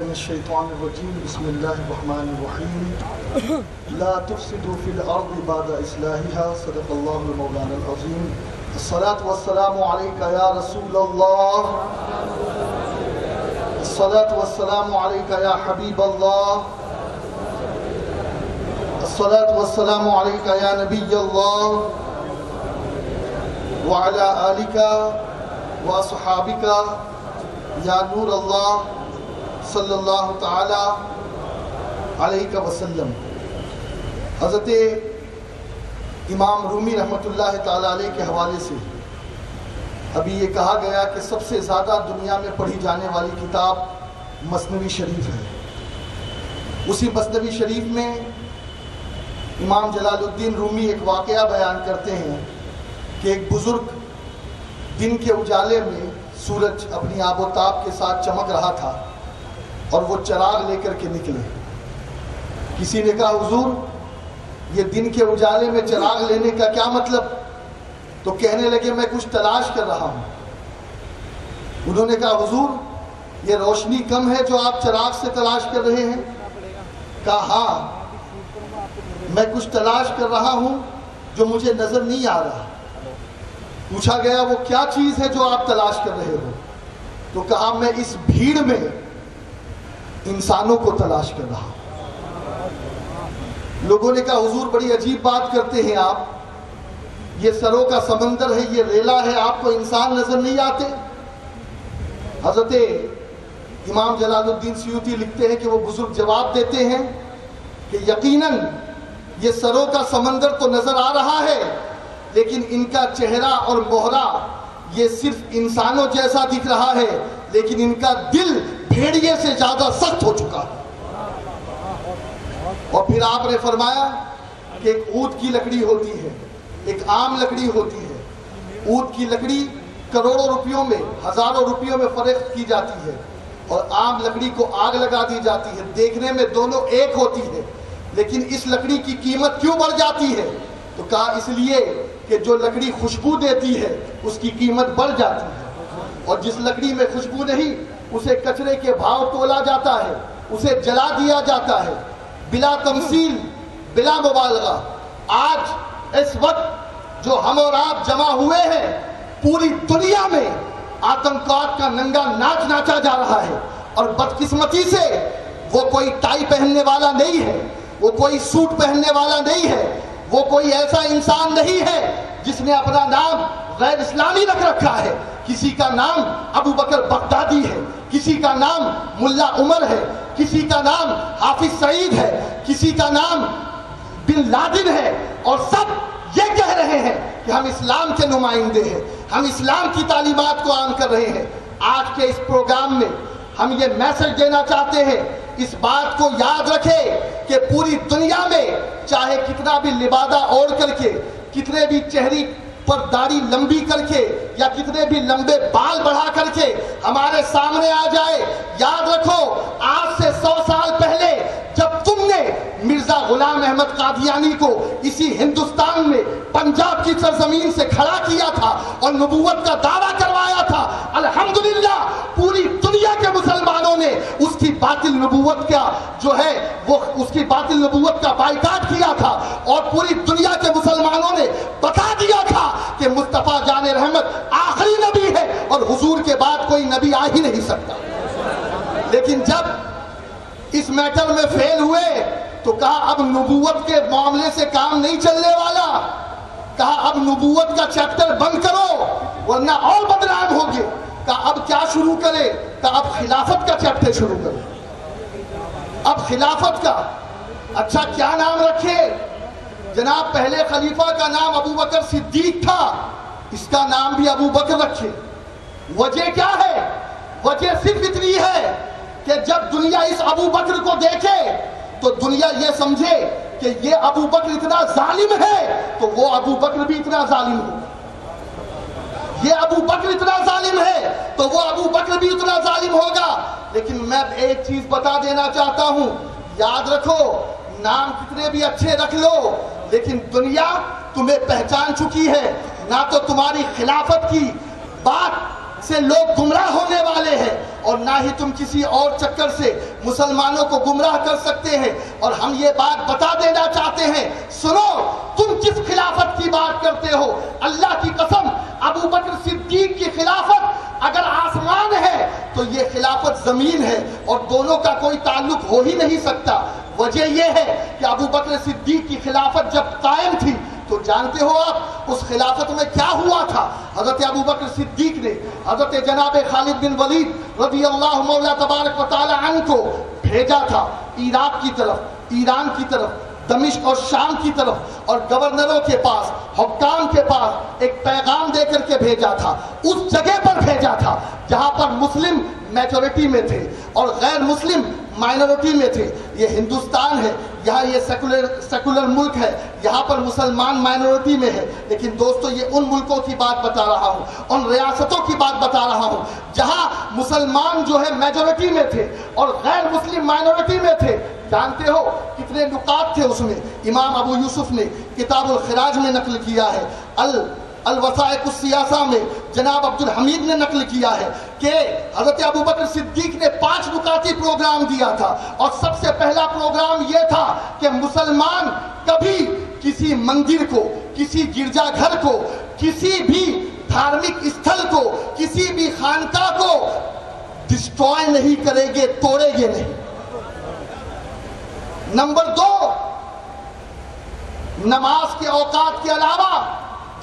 الشیطان الرجیم بسم اللہ الرحمن الرحیم لا تفسدوا فی الارض بعد اصلاحها صدق اللہ مولانا العظیم الصلاة والسلام علیکہ یا رسول اللہ الصلاة والسلام علیکہ یا حبیب اللہ الصلاة والسلام علیکہ یا نبی اللہ وعلی آلکہ واصحابکہ یا نور اللہ صلی اللہ تعالی علیہ وسلم۔ حضرت امام رومی رحمۃ اللہ تعالی علیہ کے حوالے سے ابھی یہ کہا گیا کہ سب سے زیادہ دنیا میں پڑھی جانے والی کتاب مثنوی شریف ہے۔ اسی مثنوی شریف میں امام جلال الدین رومی ایک واقعہ بیان کرتے ہیں کہ ایک بزرگ دن کے اجالے میں سورج اپنی آب و تاب کے ساتھ چمک رہا تھا اور وہ چراغ لے کر کے نکلے۔ کسی نے کہا حضور یہ دن کے اجالے میں چراغ لینے کا کیا مطلب؟ تو کہنے لگے میں کچھ تلاش کر رہا ہوں۔ انہوں نے کہا حضور یہ روشنی کم ہے جو آپ چراغ سے تلاش کر رہے ہیں؟ کہا ہاں میں کچھ تلاش کر رہا ہوں جو مجھے نظر نہیں آ رہا۔ پوچھا گیا وہ کیا چیز ہے جو آپ تلاش کر رہے ہو؟ تو کہا میں اس بھیڑ میں انسانوں کو تلاش کر رہا ہوں۔ لوگوں نے کہا حضور بڑی عجیب بات کرتے ہیں آپ، یہ سروں کا سمندر ہے، یہ ریلا ہے، آپ کو انسان نظر نہیں آتے؟ حضرت امام جلال الدین سیوطی لکھتے ہیں کہ وہ بزرگ جواب دیتے ہیں کہ یقیناً یہ سروں کا سمندر تو نظر آ رہا ہے لیکن ان کا چہرہ اور مہرہ یہ صرف انسانوں جیسا دکھ رہا ہے لیکن ان کا دل بھیڑیے سے زیادہ سخت ہو چکا ہے۔ اور پھر آپ نے فرمایا کہ ایک اود کی لکڑی ہوتی ہے، ایک عام لکڑی ہوتی ہے۔ اود کی لکڑی کروڑوں روپیوں میں، ہزاروں روپیوں میں فروخت کی جاتی ہے اور عام لکڑی کو آگ لگا دی جاتی ہے۔ دیکھنے میں دونوں ایک ہوتی ہے لیکن اس لکڑی کی قیمت کیوں بڑھ جاتی ہے؟ تو کہا اس لیے کہ جو لکڑی خوشبو دیتی ہے اس کی قیمت بڑھ جاتی ہے اور جس لکڑی میں خوشبو نہیں اسے کچرے کے بھاؤ تولا جاتا ہے، اسے جلا دیا جاتا ہے۔ بلا تمثیل بلا مبالغہ آج اس وقت جو ہم اور آپ جمع ہوئے ہیں پوری دنیا میں آتنکواد کا ننگا ناچ ناچا جا رہا ہے اور بدقسمتی سے وہ کوئی ٹائی پہننے والا نہیں ہے، وہ کوئی سوٹ پہننے والا نہیں ہے، وہ کوئی ایسا انسان نہیں ہے جس نے اپنا نام غیر اسلامی رکھ رکھا ہے۔ کسی کا نام ابو بکر بغدادی ہے، کسی کا نام ملا عمر ہے، کسی کا نام حافظ سعید ہے، کسی کا نام بن لادن ہے اور سب یہ کہہ رہے ہیں کہ ہم اسلام کے نمائندے ہیں، ہم اسلام کی تعلیمات کو عام کر رہے ہیں۔ آج کے اس پروگرام میں ہم یہ میسج دینا چاہتے ہیں، اس بات کو یاد رکھے کہ پوری دنیا میں چاہے کتنا بھی لبادہ اوڑھ کر کے، کتنے بھی چہری پر داڑھی لمبی کر کے یا کتنے بھی لمبے بال بڑھا کر کے ہمارے سامنے آ جائے، یاد رکھو آج سے 100 سال پہلے جب تم نے مرزا غلام احمد قادیانی کو اسی ہندوستان میں پنجاب کی سرزمین سے کھڑا کیا تھا اور نبوت کا دعویٰ کروایا تھا، الحمدللہ پوری دنیا کے مسلمانوں نے اس کی باطل نبوت کا جو ہے وہ اس کی باطل نبوت کا بائیکاٹ کیا تھا اور پوری دنیا کے مسلمانوں نے بتا دیا تھا کہ مصطفیٰ جان رحمت آخری نبی ہے اور حضور کے بعد کوئی نبی آ ہی نہیں سکتا۔ لیکن جب اس میٹر میں فیل ہوئے تو کہا اب نبوت کے معاملے سے کام نہیں چلنے والا، کہا اب نبوت کا چیپٹر بند کرو ورنہ اور بدنام ہوگے۔ کہا اب کیا شروع کرے؟ کہا اب خلافت کا چیپٹر شروع کرو۔ اب خلافت کا اچھا کیا نام رکھے؟ جناب پہلے خلیفہ کا نام ابو بکر صدیق تھا، اس کا نام بھی ابو بکر رکھے۔ وجہ کیا ہے؟ وجہ صرف اتنی ہے کہ جب دنیا اس ابو بکر کو دیکھے تو دنیا یہ سمجھے کہ یہ ابو بکر اتنا ظالم ہے تو وہ ابو بکر بھی اتنا ظالم ہو، یہ ابو بکر اتنا ظالم ہے تو وہ ابو بکر بھی اتنا ظالم ہوگا۔ لیکن میں ایک چیز بتا دینا چاہتا ہوں، یاد رکھو نام کتنے بھی اچھے رکھ لو لیکن دنیا تمہیں پہچان چکی ہے، نہ تو تمہاری خلافت کی بات سے لوگ گمراہ ہونے والے ہیں، اور نہ ہی تم کسی اور چکر سے مسلمانوں کو گمراہ کر سکتے ہیں۔ اور ہم یہ بات بتا دینا چاہتے ہیں، سنو، تم کس خلافت کی بات کرتے ہو؟ اللہ کی قسم، ابو بکر صدیق کی خلافت اگر آسمان ہے تو یہ خلافت زمین ہے، اور دونوں کا کوئی تعلق ہو ہی نہیں سکتا۔ وجہ یہ ہے کہ ابو بکر صدیق کی خلافت جب قائم تھی تو جانتے ہو آپ اس خلافت میں کیا ہوا تھا؟ حضرت ابو بکر صدیق نے حضرت جناب خالد بن ولید رضی اللہ مولا تبارک و تعالی عنہ کو بھیجا تھا عراق کی طرف، ایران کی طرف، دمشق اور شام کی طرف، اور گورنروں کے پاس، حکام کے پاس ایک پیغام دے کر کے بھیجا تھا۔ اس جگہ پر بھیجا تھا جہاں پر مسلم میجورٹی میں تھے اور غیر مسلم مائنورٹی میں تھے۔ یہ ہندوستان ہے، یہاں یہ سیکولر ملک ہے، یہاں پر مسلمان مائنورٹی میں ہے، لیکن دوستو یہ ان ملکوں کی بات بتا رہا ہوں، ان ریاستوں کی بات بتا رہا ہوں جہاں مسلمان جو ہے میجورٹی میں تھے اور غیر مسلم مائنورٹی میں تھے۔ جانتے ہو کتنے نکات تھے اس میں؟ امام ابو یوسف نے کتاب الخراج میں نقل کیا ہے، الوثائق السیاسہ میں جناب عبد الحمید نے نقل کیا ہے کہ حضرت ابو بکر صدیق نے 5 نکاتی پروگرام دیا تھا، اور سب سے پہلا پروگرام یہ تھا کہ مسلمان کبھی کسی مندر کو، کسی گرجا گھر کو، کسی بھی دھارمک استھل کو، کسی بھی خانقاہ کو ڈسٹروائے نہیں کریں گے، توڑیں گے نہیں۔ نمبر 2، نماز کے اوقات کے علاوہ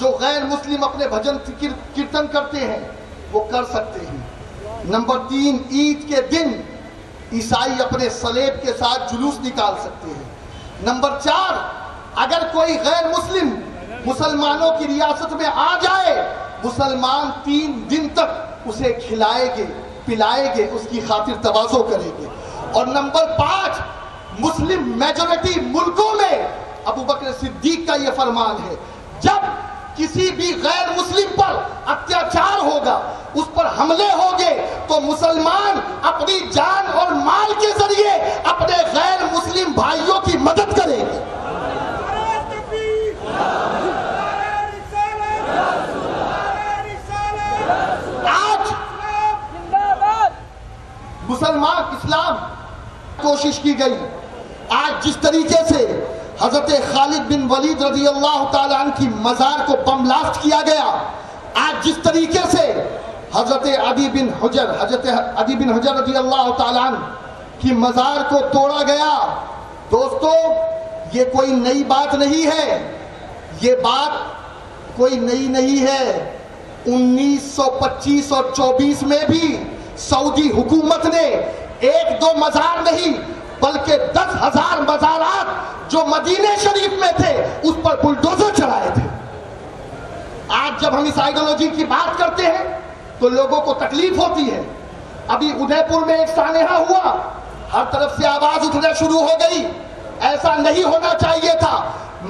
جو غیر مسلم اپنے بھجن کیرتن کرتے ہیں وہ کر سکتے ہیں۔ نمبر 3، عید کے دن عیسائی اپنے صلیب کے ساتھ جلوس نکال سکتے ہیں۔ نمبر 4، اگر کوئی غیر مسلم مسلمانوں کی ریاست میں آ جائے، مسلمان 3 دن تک اسے کھلائیں گے، پلائیں گے، اس کی خاطر تواضع کریں گے۔ اور نمبر 5، مسلم میجورٹی ملکوں میں ابو بکر صدیق کا یہ فرمان ہے، جب کسی بھی غیر مسلم پر اتیاچار ہوگا، اس پر حملے ہوگے، تو مسلمان اپنی جان اور مال کے ذریعے اپنے غیر مسلم بھائیوں کی مدد کریں گے۔ آج مسلمان اسلام کوشش کی گئی، آج جس طریقے سے حضرت خالد بن ولید رضی اللہ تعالیٰ عنہ کی مزار کو بم بلاسٹ کیا گیا، آج جس طریقے سے حضرت عدی بن حجر رضی اللہ تعالیٰ عنہ کی مزار کو توڑا گیا، دوستو یہ کوئی نئی بات نہیں ہے، یہ بات کوئی نئی نہیں ہے۔ 1925 اور 24 میں بھی سعودی حکومت نے 1-2 مزار نہیں بلکہ 10,000 مزارات جو مدینہ شریف میں تھے اس پر بلڈوزر چلائے تھے۔ آج جب ہم اس آئیڈیالوجی کی بات کرتے ہیں تو لوگوں کو تکلیف ہوتی ہے۔ ابھی ادے پور میں ایک سانحہ ہوا، ہر طرف سے آواز اٹھنا شروع ہو گئی، ایسا نہیں ہونا چاہیے تھا۔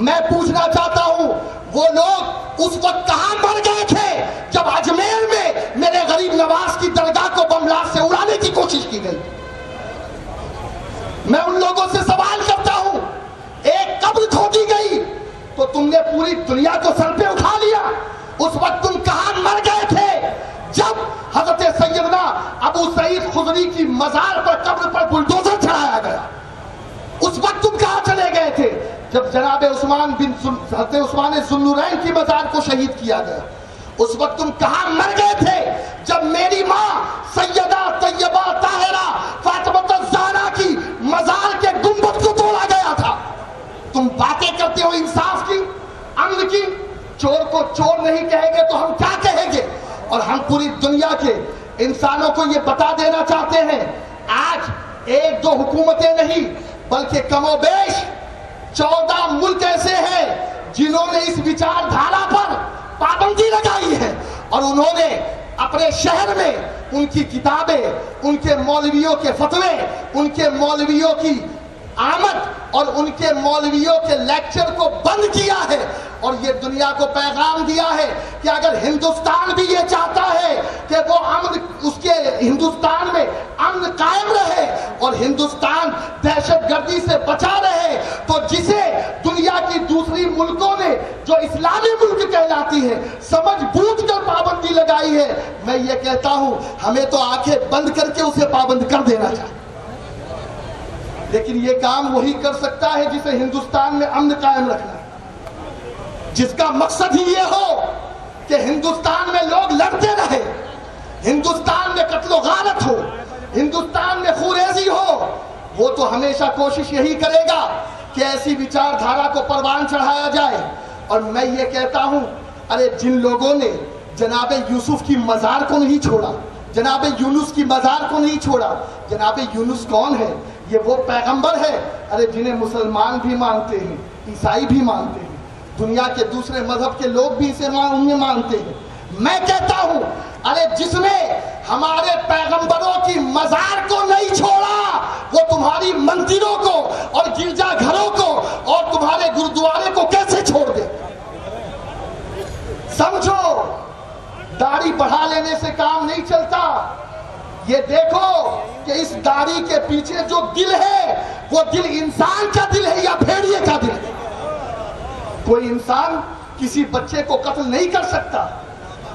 میں پوچھنا چاہتا ہوں وہ لوگ اس وقت کہاں مر گئے تھے جب اجمیر میں میرے غریب نواز کی درگاہ کو بم بلاسٹ سے اڑانے کی کوشش کی گئی؟ میں ان لوگوں سے سوال کرتا ہوں، ایک قبر کھودی گئی تو تم نے پوری دنیا کو سر پہ اٹھا لیا، اس وقت تم کہاں مر گئے تھے جب حضرت سیدنا ابو سعید خدری کی مزار پر قبر پر بلڈوزر چڑھایا گیا؟ اس وقت تم کہاں چلے گئے تھے جب جناب حضرت عثمان ذوالنورین کی مزار کو شہید کیا گیا؟ اس وقت تم کہاں مر گئے تھے جب میری ماں سیدہ طیبہ طاہرہ فاطمہ الزہرا کی مزار کے گنبد کو توڑا گیا تھا؟ تم باتیں کرتے ہو انصاف کی، امن کی، چور کو چور نہیں کہیں گے تو ہم کیا کہیں گے؟ اور ہم پوری دنیا کے انسانوں کو یہ بتا دینا چاہتے ہیں، آج 1-2 حکومتیں نہیں بلکہ کم و بیش 14 ملک ایسے ہیں جنہوں نے اس وچار دھارا پر پابندی لگائی ہے، اور انہوں نے اپنے شہر میں ان کی کتابیں، ان کے مولویوں کے فتوے، ان کے مولویوں کی آمد اور ان کے مولویوں کے لیکچر کو بند کیا ہے، اور یہ دنیا کو پیغام دیا ہے کہ اگر ہندوستان بھی یہ چاہتا ہے کہ وہ امن، اس کے ہندوستان میں امن قائم رہے اور ہندوستان دہشت گردی سے بچا رہے، تو جسے دنیا کی دوسری ملکوں نے جو اسلامی ملک کہلاتی ہے سمجھ بوجھ کر پابندی لگائی برائی ہے، میں یہ کہتا ہوں ہمیں تو آنکھیں بند کر کے اسے پابند کر دینا چاہیے، لیکن یہ کام وہی کر سکتا ہے جسے ہندوستان میں امن قائم رکھنا ہے، جس کا مقصد ہی یہ ہو کہ ہندوستان میں لوگ لڑتے رہے، ہندوستان میں قتل و غارت ہو، ہندوستان میں خوریزی ہو۔ وہ تو ہمیشہ کوشش یہی کرے گا کہ ایسی وچار دھارا کو پروان چڑھایا جائے۔ اور میں یہ کہتا ہوں، ارے جن لوگوں نے جناب یوسف کی مزار کو نہیں چھوڑا، جناب یونس کی مزار کو نہیں چھوڑا، جناب یونس کون ہے؟ یہ وہ پیغمبر ہے، ارے جنہیں مسلمان بھی مانتے ہیں، عیسائی بھی مانتے ہیں، دنیا کے دوسرے مذہب کے لوگ بھی اسے انہیں مانتے ہیں۔ میں کہتا ہوں ارے جس نے ہمارے پیغمبروں کی مزار کو نہیں چھوڑا، وہ تمہاری مندروں کو اور گرجا گھروں کو اور تمہارے گردوارے کو کیسے چھوڑ دے؟ سمجھو، داڑھی بڑھا لینے سے کام نہیں چلتا۔ یہ دیکھو کہ اس داڑھی کے پیچھے جو دل ہے، وہ دل انسان کا دل ہے یا بھیڑیے کا دل ہے؟ کوئی انسان کسی بچے کو قتل نہیں کر سکتا،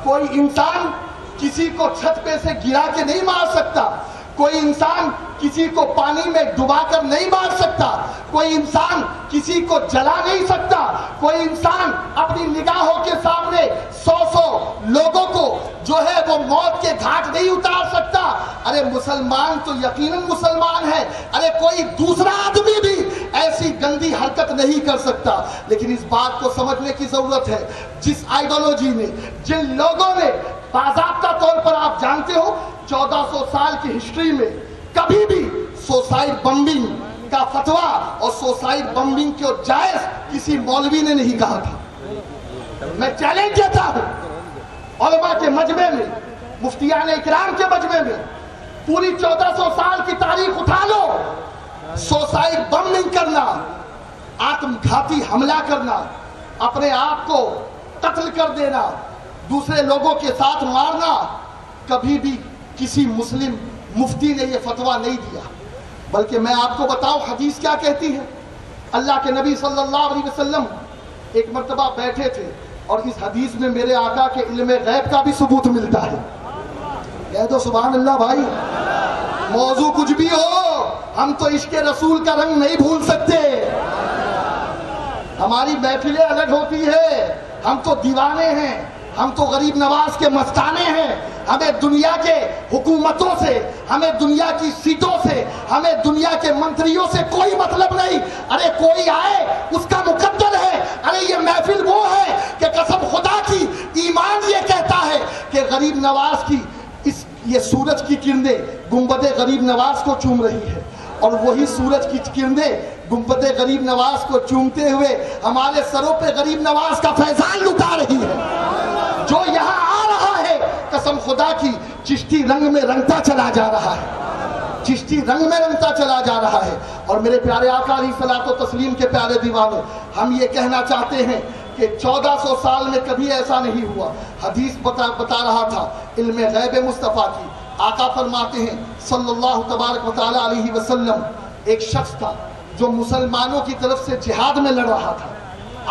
کوئی انسان کسی کو چھت پہ سے گرا کے نہیں مار سکتا، کوئی انسان کسی کو پانی میں ڈبا کر نہیں مار سکتا، کوئی انسان کسی کو جلا نہیں سکتا، کوئی انسان اپنی نگاہوں کے سامنے سو لوگوں کو جو ہے وہ موت کے گھاٹ نہیں اتار سکتا۔ ارے مسلمان تو یقیناً مسلمان ہے، ارے کوئی دوسرا آدمی بھی ایسی گندی حرکت نہیں کر سکتا۔ لیکن اس بات کو سمجھنے کی ضرورت ہے، جس آئیڈیالوجی نے، جن لوگوں نے باضابطہ طور پر، آپ جانتے ہو 1400 سال کی ہسٹری میں کبھی بھی سوسائڈ بمبنگ کا فتویٰ اور سوسائڈ بمبنگ کو جائز کسی مولوی نے نہیں کہا تھا۔ میں چیلنج دیتا ہوں علماء کے مجمع میں، مفتیان اکرام کے مجمع میں، پوری 1400 سال کی تاریخ اٹھا لو، سوسائڈ بمبنگ کرنا، آتم گھاتی حملہ کرنا، اپنے آپ کو قتل کر دینا، دوسرے لوگوں کے ساتھ مارنا، کبھی بھی کسی مسلم مفتی نے یہ فتویٰ نہیں دیا۔ بلکہ میں آپ کو بتاؤں حدیث کیا کہتی ہے۔ اللہ کے نبی صلی اللہ علیہ وسلم ایک مرتبہ بیٹھے تھے، اور اس حدیث میں میرے آقا کے علم غیب کا بھی ثبوت ملتا ہے۔ کہہ دو سبحان اللہ بھائی۔ موضوع کچھ بھی ہو، ہم تو عشق رسول کا رنگ نہیں بھول سکتے۔ ہماری محفلیں الگ ہوتی ہے، ہم تو دیوانے ہیں، ہم تو غریب نواز کے مستانے ہیں۔ ہمیں دنیا کے حکومتوں سے، ہمیں دنیا کی سیٹوں سے، ہمیں دنیا کے منتریوں سے کوئی مطلب نہیں۔ ارے کوئی آئے اس کا مقدر ہے۔ ارے یہ محفل وہ ہے کہ قسم خدا کی ایمان یہ کہتا ہے کہ غریب نواز کی یہ سورج کی کرنیں گنبد غریب نواز کو چوم رہی ہے، اور وہی سورج کی کرنیں گنبد غریب نواز کو چومتے ہوئے ہمارے سروں پہ غریب نواز کا فیضان لٹا رہی ہے۔ جو یہاں آ رہا ہے قسم خدا کی چشتی رنگ میں رنگتا چلا جا رہا ہے، چشتی رنگ میں رنگتا چلا جا رہا ہے۔ اور میرے پیارے آقا علیہ الصلوۃ والتسلیم کے پیارے دیوانوں، ہم یہ کہنا چاہتے ہیں کہ 1400 سال میں کبھی ایسا نہیں ہوا۔ حدیث بتا رہا تھا علم غیب مصطفیٰ کی۔ آقا فرماتے ہیں صلی اللہ تبارک و تعالی علیہ وسلم، ایک شخص تھا جو مسلمانوں کی طرف سے جہاد میں لڑ رہا تھا،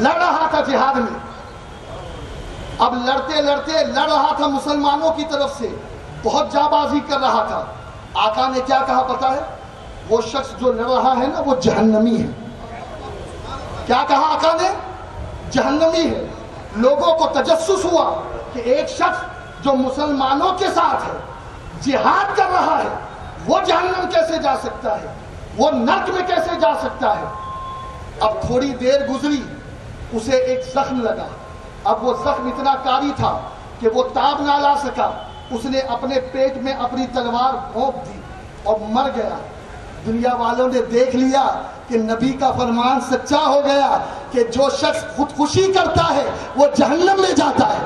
لڑ رہا تھا جہاد میں۔ اب لڑتے لڑتے لڑ رہا تھا مسلمانوں کی طرف سے، بہت جانبازی کر رہا تھا۔ آقا نے کیا کہا پتہ ہے؟ وہ شخص جو لڑ رہا ہے نا وہ جہنمی ہے۔ کیا کہا آقا نے؟ جہنمی ہے۔ لوگوں کو تجسس ہوا کہ ایک شخص جو مسلمانوں کے ساتھ ہے، جہاد کر رہا ہے، وہ جہنم کیسے جا سکتا ہے، وہ نرک میں کیسے جا سکتا ہے۔ اب تھوڑی دیر گزری، اسے ایک زخم لگا۔ اب وہ زخم اتنا کاری تھا کہ وہ تاب نہ لا سکا۔ اس نے اپنے پیٹ میں اپنی تلوار گھونپ دی اور مر گیا۔ دنیا والوں نے دیکھ لیا کہ نبی کا فرمان سچا ہو گیا کہ جو شخص خودکشی کرتا ہے وہ جہنم میں جاتا ہے۔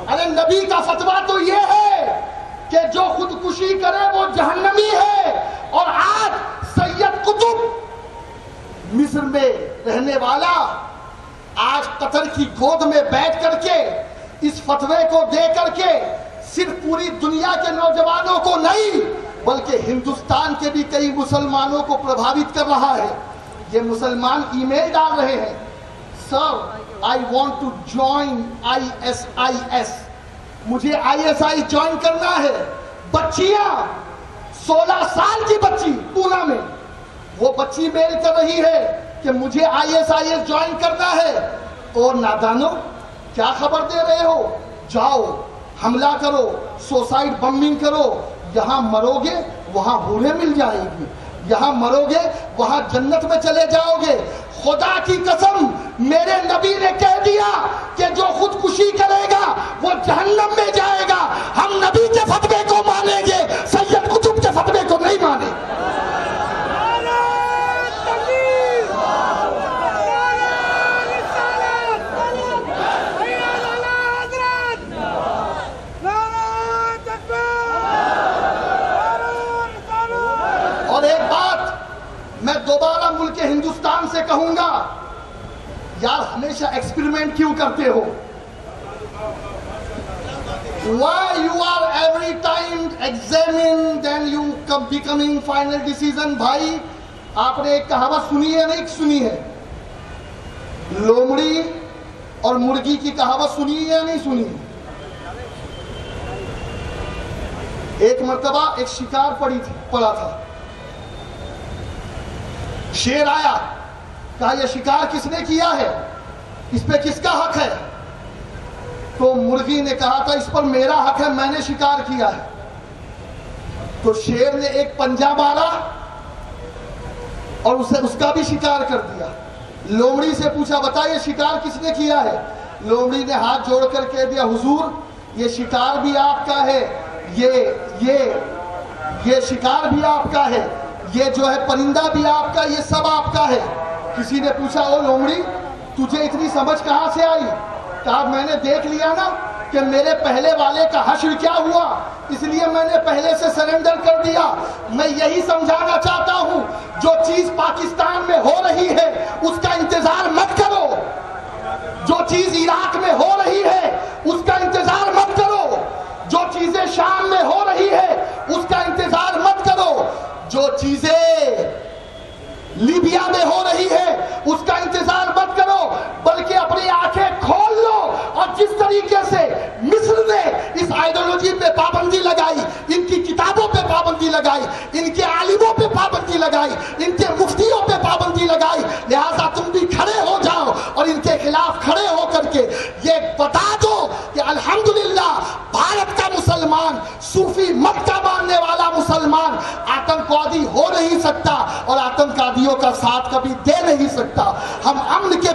ارے نبی کا فتویٰ تو یہ ہے کہ جو خودکشی کرے وہ جہنمی ہے۔ اور آج سید قطب مصر میں رہنے والا آج قطر کی گود میں بیٹھ کر کے اس فتوے کو دے کر کے صرف پوری دنیا کے نوجوانوں کو نہیں بلکہ ہندوستان کے بھی کئی مسلمانوں کو پربھاوت کر رہا ہے۔ یہ مسلمان ای میل ڈال رہے ہیں، سر I want to join ISIS. مجھے ISIS جوائن کرنا ہے. بچیاں 16 سال کی بچی پونا میں وہ بچی میل کر رہی ہے کہ مجھے ISIS جوائن کرنا ہے. اور نادانو کیا خبر دے رہے ہو؟ جاؤ حملہ کرو, سوسائڈ بمبنگ کرو. یہاں مرو گے وہاں حوریں مل جائے گی, یہاں مرو گے وہاں جنت میں چلے جاؤ گے. خدا کی قسم میرے نبی نے کہہ دیا کہ جو خودکشی کرے گا وہ جہنم میں جائے گا. ہم نبی کے فتوے کو مانیں گے, سید قطب کے فتوے کو نہیں مانیں. اور ایک بات میں دوبارہ ملک ہندوستان سے کہوں گا, یار ہمیشہ ایکسپیریمنٹ کیوں کرتے ہو؟ Why you are every time examine then you becoming final decision? بھائی آپ نے ایک کہاوت سنی ہے نہیں سنی ہے؟ لومڑی اور مرغی کی کہاوت سنی ہے یا نہیں سنی ہے؟ ایک مرتبہ ایک شکار پڑا تھا. شیر آیا, کہا یہ شکار کس نے کیا ہے, اس پہ کس کا حق ہے؟ تو مرغی نے کہا تھا اس پر میرا حق ہے, میں نے شکار کیا ہے. تو شیر نے ایک پنجہ مارا اور اس کا بھی شکار کر دیا. لومڑی سے پوچھا بتا یہ شکار کس نے کیا ہے؟ لومڑی نے ہاتھ جوڑ کر کہہ دیا حضور یہ شکار بھی آپ کا ہے, یہ شکار بھی آپ کا ہے, یہ جو ہے پرندہ بھی آپ کا, یہ سب آپ کا ہے. کسی نے پوچھا او لومڑی تجھے اتنی سمجھ کہاں سے آئی؟ کہا میں نے دیکھ لیا نا کہ میرے پہلے والے کا حشر کیا ہوا, اس لیے میں نے پہلے سے سرنڈر کر دیا. میں یہی سمجھانا چاہتا ہوں جو چیز پاکستان میں ہو رہی ہے اس کا انتظار مت کرو, جو چیز عراق میں ہو رہی ہے اس کا انتظار مت کرو, جو چیزیں شام میں ہو رہی ہے اس کا انتظار مت کرو, جو چیزیں لیبیا میں ہو رہی ہے اس کا انتظار مت کرو, بلکہ اپنی آنکھیں کھول لو. اور جس طریقے سے مصر نے اس آئیڈیالوجی پہ پابندی لگائی, ان کی کتابوں پہ پابندی لگائی, ان کے عالموں پہ پابندی لگائی, ان کے مفتیوں پہ پابندی لگائی, لہٰذا تم بھی کھڑے ہو جاؤ اور ان کے خلاف کھڑے ہو کر کے یہ بتا دو کہ الحمدللہ بھارت کا مسلمان, صوفی مت کا ماننے والا مسلمان آتنکوادی ہو نہیں سکتا اور آتنکوادیوں کا ساتھ کبھی دے نہیں سکتا. ہم امن کے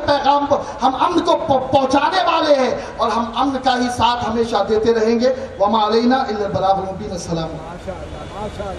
پیغام ہم امن کو پہنچانے والے ہیں اور ہم امن کا ہی ساتھ ہمیشہ دیتے رہیں گے. وما علینا الا البلاغ المبین. السلام علیکم.